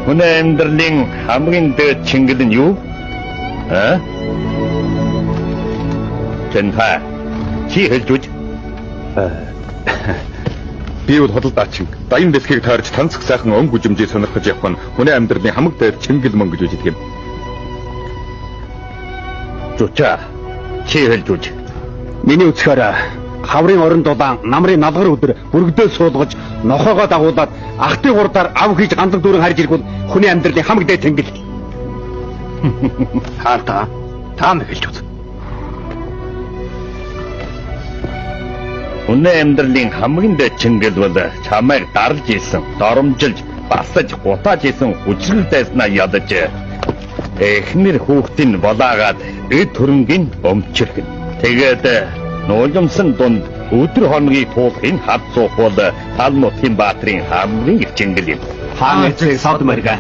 Хүний амьдралын хамгийн дээд чингэл нь юу? Тэнхай. Чи хэлж үз. Би бол худалдаачин. Даян дэлхийг таарч танцх сайхан өнгө гүжимжийг сонирхож явах нь хүний амьдралын хамаг дээр чингэл мөн гэж үздэг юм. Зүча. Чи хэлж үз. Миний үцхээр хаврын орон дулаан намрын налгар өдөр бүргдөө суулгаж нохоогоо дагуулад ахтын хурдаар ав хийж гандан дүүрэн харж иргүүл хүний амьдралын хамаг дээд чингэл. Хаалтаа таам хэлж үз. Хүний амьдралын хамгийн дээд чингэл бол чамайг дарлж исэн, доромжилж, басаж, гутааж исэн хүчрэл дайснаа ядаж эхнэр хүүхдийн болаагаад эд хөрөнгөний өмчөргөн. Тэгээд нуулмсан дунд өдөр хоногийг туулах энэ хад суух бол Талмутын баатрын хамгийн их чингэл юм. Хаан эцэг сод мэргэ.